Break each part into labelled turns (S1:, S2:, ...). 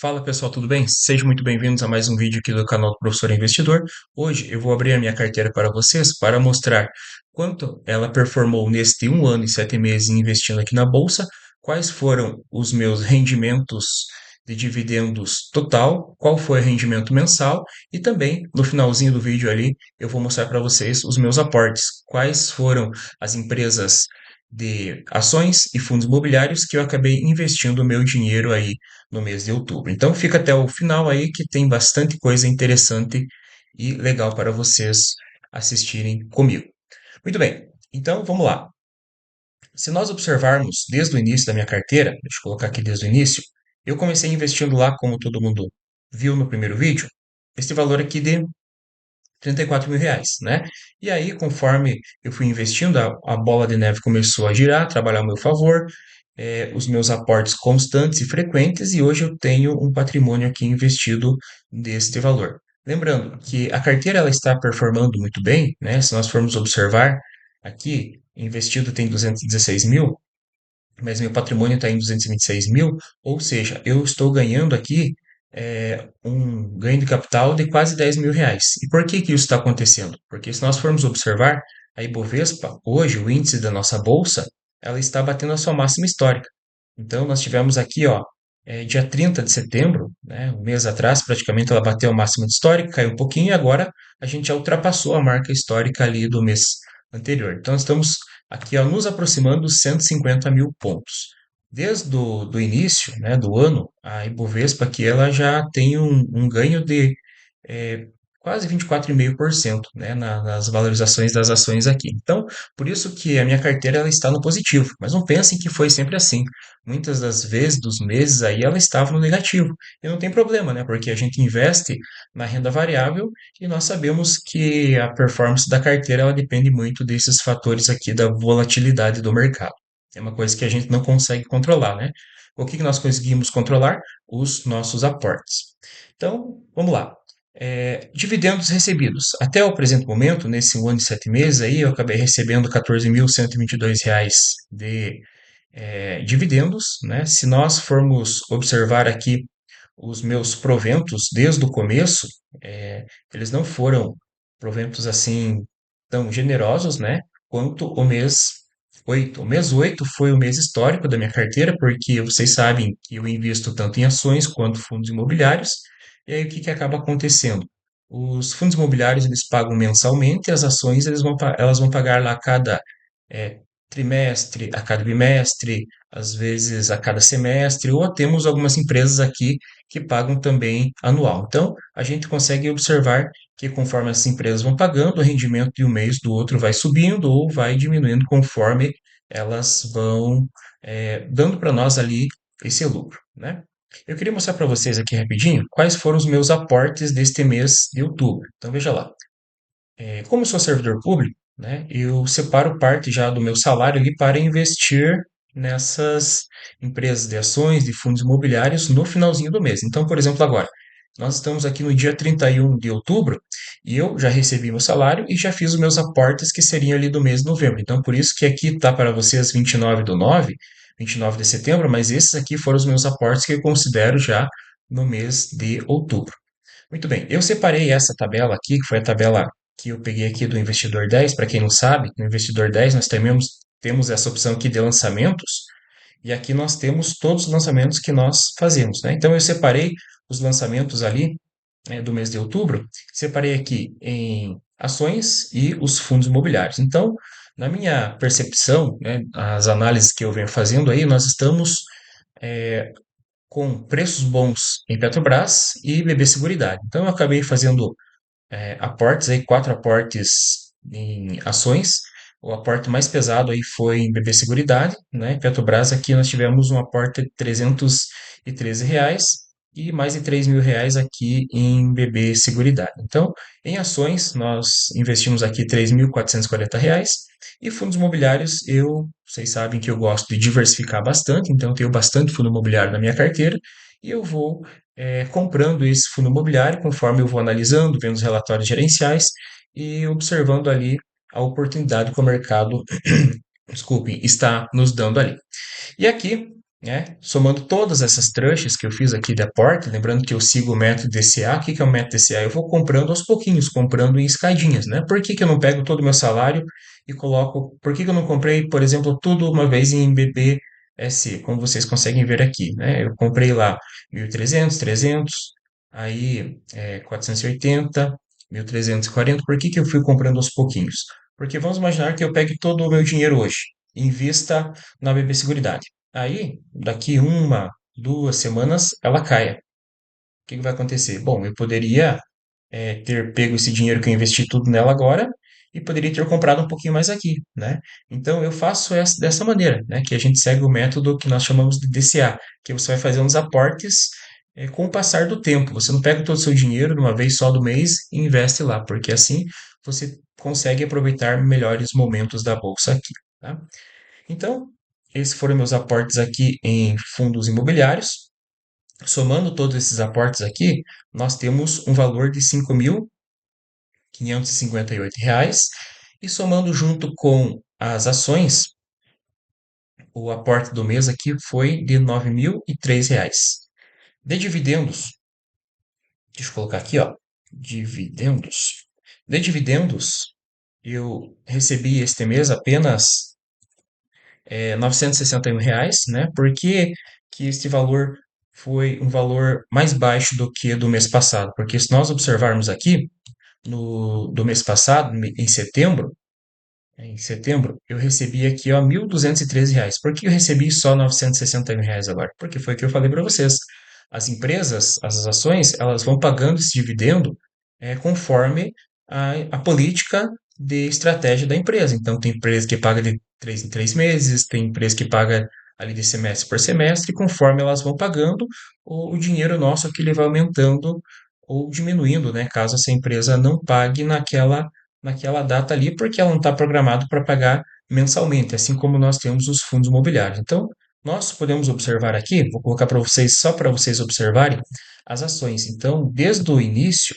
S1: Fala pessoal, tudo bem? Sejam muito bem-vindos a mais um vídeo aqui do canal do Professor Investidor. Hoje eu vou abrir a minha carteira para vocês para mostrar quanto ela performou neste 1 ano e 7 meses investindo aqui na Bolsa, quais foram os meus rendimentos de dividendos total, qual foi o rendimento mensal e também no finalzinho do vídeo ali eu vou mostrar para vocês os meus aportes, quais foram as empresas de ações e fundos imobiliários que eu acabei investindo o meu dinheiro aí no mês de outubro. Então fica até o final aí que tem bastante coisa interessante e legal para vocês assistirem comigo. Muito bem, então vamos lá. Se nós observarmos desde o início da minha carteira, deixa eu colocar aqui desde o início, eu comecei investindo lá, como todo mundo viu no primeiro vídeo, este valor aqui de 34 mil reais, né? E aí, conforme eu fui investindo, a bola de neve começou a girar, trabalhar ao meu favor, os meus aportes constantes e frequentes, e hoje eu tenho um patrimônio aqui investido deste valor. Lembrando que a carteira ela está performando muito bem, né? Se nós formos observar aqui, investido tem 216 mil, mas meu patrimônio está em 226 mil, ou seja, eu estou ganhando aqui um ganho de capital de quase 10 mil reais. E por que que isso está acontecendo? Porque se nós formos observar, a Ibovespa, hoje, o índice da nossa bolsa, ela está batendo a sua máxima histórica. Então, nós tivemos aqui, ó, dia 30 de setembro, né, um mês atrás, praticamente ela bateu a máxima histórica, caiu um pouquinho e agora a gente já ultrapassou a marca histórica ali do mês anterior. Então, estamos aqui, ó, nos aproximando dos 150 mil pontos. Desde do início, né, do ano, a Ibovespa aqui ela já tem um ganho de é, quase 24,5%, né, nas valorizações das ações aqui. Então, por isso que a minha carteira ela está no positivo, mas não pensem que foi sempre assim. Muitas das vezes, dos meses aí, ela estava no negativo. E não tem problema, né, porque a gente investe na renda variável e nós sabemos que a performance da carteira ela depende muito desses fatores aqui da volatilidade do mercado. É uma coisa que a gente não consegue controlar, né? O que que nós conseguimos controlar? Os nossos aportes. Então, vamos lá. Dividendos recebidos. Até o presente momento, nesse 1 ano e 7 meses aí, eu acabei recebendo R$ 14.122 de dividendos, né? Se nós formos observar aqui os meus proventos desde o começo, eles não foram proventos assim tão generosos, né? Quanto o mês 8. O mês 8 foi o mês histórico da minha carteira, porque vocês sabem que eu invisto tanto em ações quanto fundos imobiliários. E aí o que que acaba acontecendo? Os fundos imobiliários eles pagam mensalmente, as ações elas vão pagar lá a cada eh, trimestre, a cada bimestre, às vezes a cada semestre, ou temos algumas empresas aqui que pagam também anual. Então, a gente consegue observar que conforme as empresas vão pagando, o rendimento de um mês do outro vai subindo ou vai diminuindo conforme elas vão dando para nós ali esse lucro, né? Eu queria mostrar para vocês aqui rapidinho quais foram os meus aportes deste mês de outubro. Então, veja lá. Como eu sou servidor público, né, eu separo parte já do meu salário ali para investir nessas empresas de ações, de fundos imobiliários no finalzinho do mês. Então, por exemplo, agora, nós estamos aqui no dia 31 de outubro e eu já recebi meu salário e já fiz os meus aportes que seriam ali do mês de novembro. Então, por isso que aqui está para vocês 29/9, 29 de setembro, mas esses aqui foram os meus aportes que eu considero já no mês de outubro. Muito bem, eu separei essa tabela aqui, que foi a tabela que eu peguei aqui do Investidor 10. Para quem não sabe, no Investidor 10 nós temos essa opção aqui de lançamentos, e aqui nós temos todos os lançamentos que nós fazemos, né? Então eu separei os lançamentos ali, do mês de outubro, separei aqui em ações e os fundos imobiliários. Então, na minha percepção, né, as análises que eu venho fazendo aí, nós estamos com preços bons em Petrobras e BB Seguridade. Então eu acabei fazendo aportes aí, 4 aportes em ações. O aporte mais pesado aí foi em BB Seguridade, né? Petrobras aqui nós tivemos um aporte de R$ 313 e mais de R$ 3.000 aqui em BB Seguridade. Então, em ações nós investimos aqui R$ 3.440 e fundos imobiliários vocês sabem que eu gosto de diversificar bastante, então eu tenho bastante fundo imobiliário na minha carteira e eu vou comprando esse fundo imobiliário conforme eu vou analisando, vendo os relatórios gerenciais e observando ali a oportunidade que o mercado, desculpe, está nos dando ali. E aqui né? Somando todas essas tranches que eu fiz aqui de aporte, lembrando que eu sigo o método DCA. O que que é o método DCA? Eu vou comprando aos pouquinhos, comprando em escadinhas, né? Por que que eu não pego todo o meu salário e coloco? Por que que eu não comprei, por exemplo, tudo uma vez em BBSE, como vocês conseguem ver aqui, né? Eu comprei lá 1.300, 300, aí 480, 1.340. Por que que eu fui comprando aos pouquinhos? Porque vamos imaginar que eu pegue todo o meu dinheiro hoje e invista na BB Seguridade. Aí, daqui uma, 2 semanas, ela caia. O que que vai acontecer? Bom, eu poderia ter pego esse dinheiro que eu investi tudo nela agora e poderia ter comprado um pouquinho mais aqui, né? Então, eu faço dessa maneira, né? Que a gente segue o método que nós chamamos de DCA, que você vai fazer uns aportes com o passar do tempo. Você não pega todo o seu dinheiro de uma vez só do mês e investe lá, porque assim você consegue aproveitar melhores momentos da bolsa aqui, tá? Então, esses foram meus aportes aqui em fundos imobiliários. Somando todos esses aportes aqui, nós temos um valor de R$ 5.558. E somando junto com as ações, o aporte do mês aqui foi de R$ 9.003. De dividendos, deixa eu colocar aqui, ó, dividendos. De dividendos, eu recebi este mês apenas R$ 961, né? Por que este valor foi um valor mais baixo do que do mês passado? Porque se nós observarmos aqui, do mês passado, em setembro, eu recebi aqui, ó, R$ 1.213. Por que eu recebi só R$ 961 agora? Porque foi o que eu falei para vocês. As empresas, as ações, elas vão pagando esse dividendo conforme a política de estratégia da empresa. Então, tem empresa que paga de 3 em 3 meses, tem empresa que paga ali de semestre por semestre, e conforme elas vão pagando, o dinheiro nosso aqui ele vai aumentando ou diminuindo, né? Caso essa empresa não pague naquela data ali, porque ela não está programado para pagar mensalmente, assim como nós temos os fundos imobiliários. Então, nós podemos observar aqui, vou colocar para vocês, só para vocês observarem, as ações. Então, desde o início,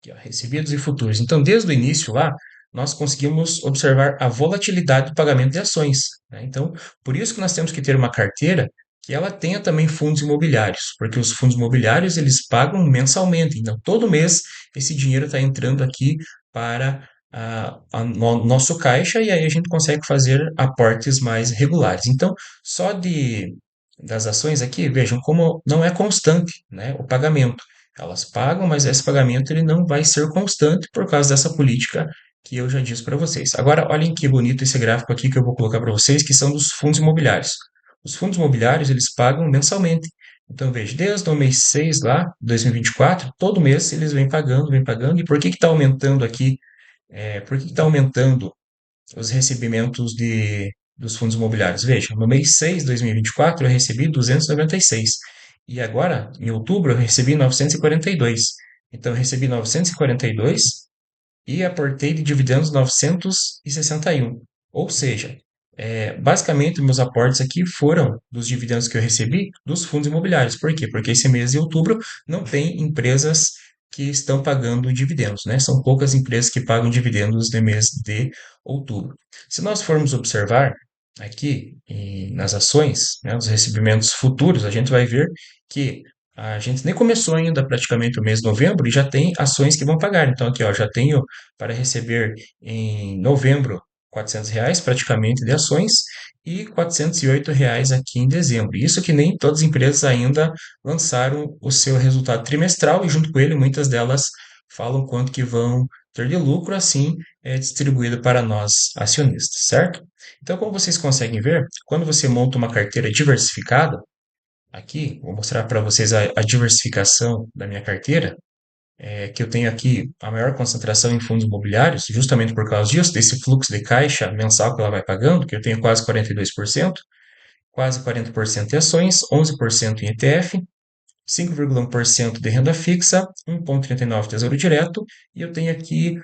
S1: aqui, ó, recebidos e futuros. Então, desde o início lá, nós conseguimos observar a volatilidade do pagamento de ações, né? Então, por isso que nós temos que ter uma carteira que ela tenha também fundos imobiliários, porque os fundos imobiliários eles pagam mensalmente. Então, todo mês esse dinheiro está entrando aqui para nosso caixa e aí a gente consegue fazer aportes mais regulares. Então, só das ações aqui, vejam como não é constante, né, o pagamento. Elas pagam, mas esse pagamento ele não vai ser constante por causa dessa política que eu já disse para vocês. Agora, olhem que bonito esse gráfico aqui que eu vou colocar para vocês, que são dos fundos imobiliários. Os fundos imobiliários, eles pagam mensalmente. Então, veja, desde o mês 6 lá, 2024, todo mês eles vêm pagando, vêm pagando. E por que está aumentando aqui? Por que está aumentando os recebimentos dos fundos imobiliários? Veja, no mês 6 de 2024 eu recebi 296. E agora, em outubro, eu recebi 942. Então, eu recebi 942 e aportei de dividendos 961. Ou seja, basicamente, meus aportes aqui foram dos dividendos que eu recebi dos fundos imobiliários. Por quê? Porque esse mês de outubro não tem empresas que estão pagando dividendos, né? São poucas empresas que pagam dividendos no mês de outubro. Se nós formos observar aqui nas ações, né, nos recebimentos futuros, a gente vai ver que a gente nem começou ainda praticamente o mês de novembro e já tem ações que vão pagar. Então, aqui, ó, já tenho para receber em novembro R$ 400 praticamente de ações e R$ 408 aqui em dezembro. Isso que nem todas as empresas ainda lançaram o seu resultado trimestral e junto com ele muitas delas falam quanto que vão ter de lucro, assim é distribuído para nós acionistas, certo? Então, como vocês conseguem ver, quando você monta uma carteira diversificada, aqui, vou mostrar para vocês a diversificação da minha carteira, que eu tenho aqui a maior concentração em fundos imobiliários, justamente por causa disso, desse fluxo de caixa mensal que ela vai pagando, que eu tenho quase 42%, quase 40% em ações, 11% em ETF, 5,1% de renda fixa, 1,39% Tesouro Direto, e eu tenho aqui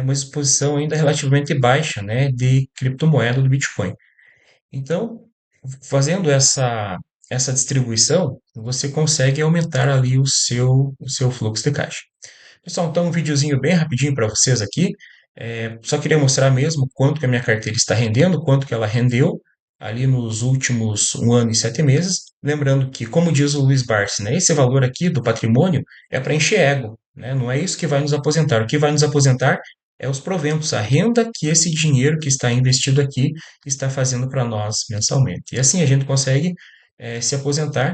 S1: uma exposição ainda relativamente baixa, né, de criptomoeda do Bitcoin. Então, fazendo essa distribuição, você consegue aumentar ali o seu fluxo de caixa. Pessoal, então um videozinho bem rapidinho para vocês aqui. Só queria mostrar mesmo quanto que a minha carteira está rendendo, quanto que ela rendeu ali nos últimos 1 ano e 7 meses. Lembrando que, como diz o Luiz Barsi, né, esse valor aqui do patrimônio é para encher ego, né? Não é isso que vai nos aposentar. O que vai nos aposentar é os proventos, a renda que esse dinheiro que está investido aqui está fazendo para nós mensalmente. E assim a gente consegue se aposentar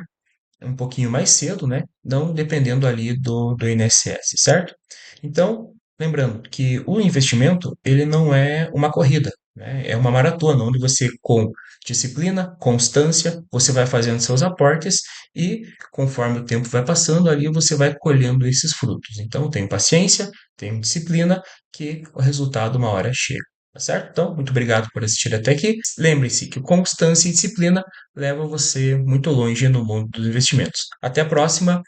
S1: um pouquinho mais cedo, né? Não dependendo ali do INSS, certo? Então, lembrando que o investimento, ele não é uma corrida, né? É uma maratona, onde você, com disciplina, constância, você vai fazendo seus aportes e, conforme o tempo vai passando, ali você vai colhendo esses frutos. Então, tenha paciência, tenha disciplina, que o resultado uma hora chega. Tá certo? Então, muito obrigado por assistir até aqui. Lembre-se que constância e disciplina leva você muito longe no mundo dos investimentos. Até a próxima